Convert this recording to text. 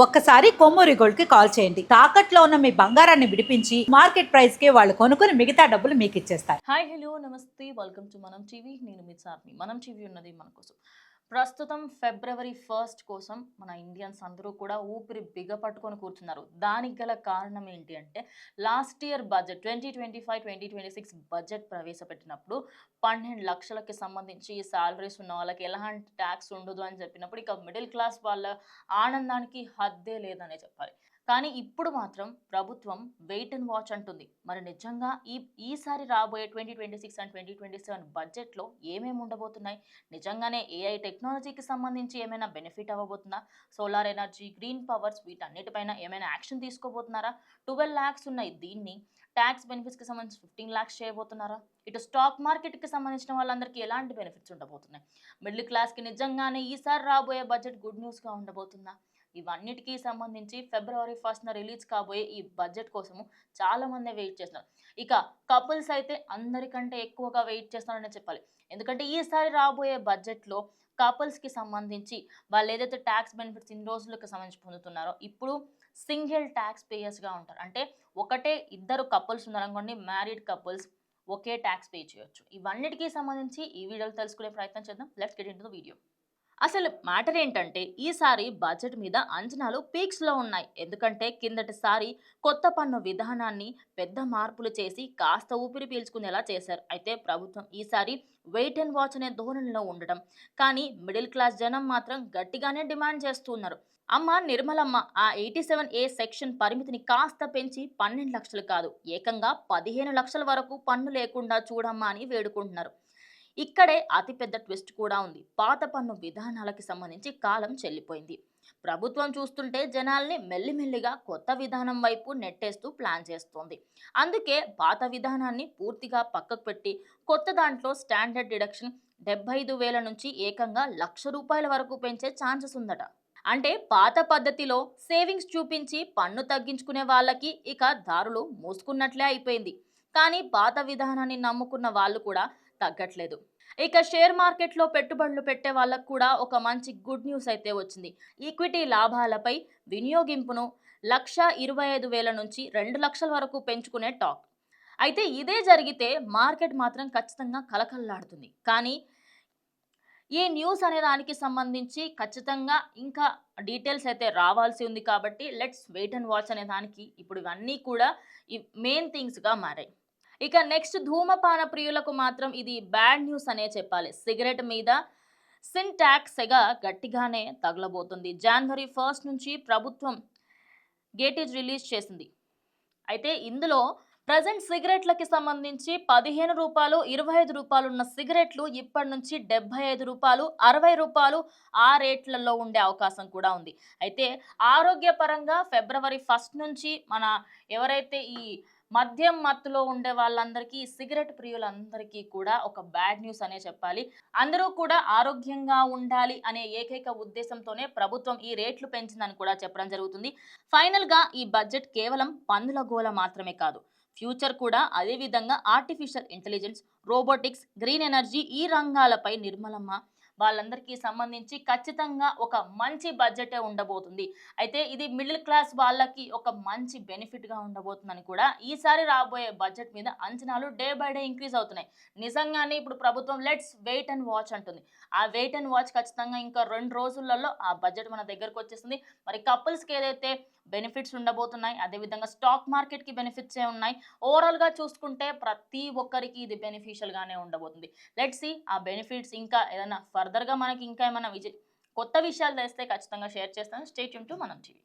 ఒక్కసారి కొమ్మూరి గోల్డ్ కి కాల్ చేయండి. తాకట్లో ఉన్న మీ బంగారాన్ని విడిపించి మార్కెట్ ప్రైస్ కి వాళ్ళు కొనుక్కుని మిగతా డబ్బులు మీకు ఇచ్చేస్తారు. హాయ్ హలో నమస్తే వెల్కమ్ టు మనం టీవీ. నేను మీ సార్ని. మనం టీవీ ఉన్నది మన కోసం. ప్రస్తుతం ఫిబ్రవరి 1 కోసం మన ఇండియన్స్ అందరూ కూడా ఊపిరి బిగపట్టుకొని కూర్చున్నారు. దానికి గల కారణం ఏంటి అంటే లాస్ట్ ఇయర్ బడ్జెట్ 2025-2026 బడ్జెట్ ప్రవేశపెట్టినప్పుడు 12 లక్షలకి సంబంధించి సాలరీస్ ఉన్న వాళ్ళకి ఎలాంటి ట్యాక్స్ ఉండదు అని చెప్పినప్పుడు ఇక మిడిల్ క్లాస్ వాళ్ళ ఆనందానికి హద్దే లేదనే చెప్పాలి. కానీ ఇప్పుడు మాత్రం ప్రభుత్వం వెయిట్ అండ్ వాచ్ అంటుంది. మరి నిజంగా ఈసారి రాబోయే 2026 అండ్ 2027 బడ్జెట్లో ఏమేమి ఉండబోతున్నాయి? నిజంగానే ఏఐ టెక్నాలజీకి సంబంధించి ఏమైనా బెనిఫిట్ అవ్వబోతుందా? సోలార్ ఎనర్జీ, గ్రీన్ పవర్స్ వీటన్నిటిపైన ఏమైనా యాక్షన్ తీసుకోబోతున్నారా? 12 లాక్స్ ఉన్నాయి. దీన్ని ట్యాక్స్ బెనిఫిట్స్కి సంబంధించి 15 లాక్స్ చేయబోతున్నారా? ఇటు స్టాక్ మార్కెట్కి సంబంధించిన వాళ్ళందరికీ ఎలాంటి బెనిఫిట్స్ ఉండబోతున్నాయి? మిడిల్ క్లాస్కి నిజంగానే ఈసారి రాబోయే బడ్జెట్ గుడ్ న్యూస్గా ఉండబోతుందా? ఇవన్నిటికీ సంబంధించి ఫిబ్రవరి 1న రిలీజ్ కాబోయే ఈ బడ్జెట్ కోసము చాలా మంది వెయిట్ చేస్తున్నారు. ఇక కపుల్స్ అయితే అందరికంటే ఎక్కువగా వెయిట్ చేస్తున్నారని చెప్పాలి. ఎందుకంటే ఈసారి రాబోయే బడ్జెట్లో కపుల్స్కి సంబంధించి వాళ్ళు ఏదైతే ట్యాక్స్ బెనిఫిట్స్ ఇన్ని రోజులకు సంబంధించి పొందుతున్నారో ఇప్పుడు సింగిల్ ట్యాక్స్ పేయర్స్గా ఉంటారు. అంటే ఒకటే ఇద్దరు కపుల్స్ ఉన్నారనుకోండి, మ్యారీడ్ కపుల్స్ ఒకే ట్యాక్స్ పే చేయొచ్చు. ఇవన్నిటికీ సంబంధించి ఈ వీడియోలో తెలుసుకునే ప్రయత్నం చేద్దాం. Let's get into the video. అసలు మ్యాటర్ ఏంటంటే ఈసారి బడ్జెట్ మీద అంచనాలు పీక్స్లో ఉన్నాయి. ఎందుకంటే కిందటిసారి కొత్త పన్ను విధానాన్ని పెద్ద మార్పులు చేసి కాస్త ఊపిరి పీల్చుకునేలా చేశారు. అయితే ప్రభుత్వం ఈసారి వెయిట్ అండ్ వాచ్ అనే ధోరణిలో ఉండడం, కానీ మిడిల్ క్లాస్ జనం మాత్రం గట్టిగానే డిమాండ్ చేస్తున్నారు. అమ్మ నిర్మలమ్మ ఆ 87A సెక్షన్ పరిమితిని కాస్త పెంచి 12 లక్షలు కాదు, ఏకంగా 15 లక్షల వరకు పన్ను లేకుండా చూడమ్మా అని వేడుకుంటున్నారు. ఇక్కడే అతిపెద్ద ట్విస్ట్ కూడా ఉంది. పాత పన్ను విధానాలకి సంబంధించి కాలం చెల్లిపోయింది. ప్రభుత్వం చూస్తుంటే జనాల్ని మెల్లిమెల్లిగా కొత్త విధానం వైపు నెట్టేస్తూ ప్లాన్ చేస్తోంది. అందుకే పాత విధానాన్ని పూర్తిగా పక్కకు పెట్టి కొత్త దాంట్లో స్టాండర్డ్ డిడక్షన్ 75,000 నుంచి ఏకంగా ₹1,00,000 వరకు పెంచే ఛాన్సెస్ ఉందట. అంటే పాత పద్ధతిలో సేవింగ్స్ చూపించి పన్ను తగ్గించుకునే వాళ్ళకి ఇక దారులు మూసుకున్నట్లే అయిపోయింది. కానీ పాత విధానాన్ని నమ్ముకున్న వాళ్ళు కూడా తగ్గట్లేదు. ఇక షేర్ మార్కెట్లో పెట్టుబడులు పెట్టే వాళ్ళకు కూడా ఒక మంచి గుడ్ న్యూస్ అయితే వచ్చింది. ఈక్విటీ లాభాలపై వినియోగింపును 1,25,000 నుంచి 2,00,000 వరకు పెంచుకునే టాక్. అయితే ఇదే జరిగితే మార్కెట్ మాత్రం ఖచ్చితంగా కలకల్లాడుతుంది. కానీ ఈ న్యూస్ అనే దానికి సంబంధించి ఖచ్చితంగా ఇంకా డీటెయిల్స్ అయితే రావాల్సి ఉంది. కాబట్టి లెట్స్ వెయిట్ అండ్ వాచ్ అనే దానికి ఇప్పుడు ఇవన్నీ కూడా మెయిన్ థింగ్స్గా మారాయి. ఇక నెక్స్ట్ ధూమపాన ప్రియులకు మాత్రం ఇది బ్యాడ్ న్యూస్ అనే చెప్పాలి. సిగరెట్ మీద సిన్ ట్యాక్స్ సెగ గట్టిగానే తగలబోతుంది. జనవరి 1 నుంచి ప్రభుత్వం గేటేజ్ రిలీజ్ చేసింది. అయితే ఇందులో ప్రజెంట్ సిగరెట్లకి సంబంధించి రూ. 15, రూ. 25 ఉన్న సిగరెట్లు ఇప్పటి నుంచి రూ. 75, రూ. 60 ఆ రేట్లలో ఉండే అవకాశం కూడా ఉంది. అయితే ఆరోగ్యపరంగా ఫిబ్రవరి 1 నుంచి మన ఎవరైతే ఈ మద్యం మత్తులో ఉండే వాళ్ళందరికీ, సిగరెట్ ప్రియులందరికీ కూడా ఒక బ్యాడ్ న్యూస్ అనే చెప్పాలి. అందరూ కూడా ఆరోగ్యంగా ఉండాలి అనే ఏకైక ఉద్దేశంతోనే ప్రభుత్వం ఈ రేట్లు పెంచిందని కూడా చెప్పడం జరుగుతుంది. ఫైనల్గా ఈ బడ్జెట్ కేవలం పన్నుల గోల మాత్రమే కాదు, ఫ్యూచర్ కూడా అదే విధంగా artificial intelligence, robotics, green energy ఈ రంగాలపై నిర్మలమ్మ వాళ్ళందరికీ సంబంధించి ఖచ్చితంగా ఒక మంచి బడ్జెటే ఉండబోతుంది. అయితే ఇది మిడిల్ క్లాస్ వాళ్ళకి ఒక మంచి బెనిఫిట్గా ఉండబోతుందని కూడా ఈసారి రాబోయే బడ్జెట్ మీద అంచనాలు డే బై డే ఇంక్రీజ్ అవుతున్నాయి. నిజంగానే ఇప్పుడు ప్రభుత్వం లెట్స్ వెయిట్ అండ్ వాచ్ అంటుంది. ఆ వెయిట్ అండ్ వాచ్ ఖచ్చితంగా ఇంకా 2 రోజులలో ఆ బడ్జెట్ మన దగ్గరకు వచ్చేస్తుంది. మరి కపుల్స్కి ఏదైతే బెనిఫిట్స్ ఉండబోతున్నాయి, అదేవిధంగా స్టాక్ మార్కెట్కి బెనిఫిట్సే ఉన్నాయి. ఓవరాల్గా చూసుకుంటే ప్రతి ఒక్కరికి ఇది బెనిఫిషియల్గానే ఉండబోతుంది. లెట్స్ సీ ఆ బెనిఫిట్స్ ఇంకా ఏదైనా ఫర్దర్గా మనకి ఇంకా ఏమైనా కొత్త విషయాలు తెలిస్తే ఖచ్చితంగా షేర్ చేస్తాను. స్టే ట్యూన్ టు మనం టీవీ.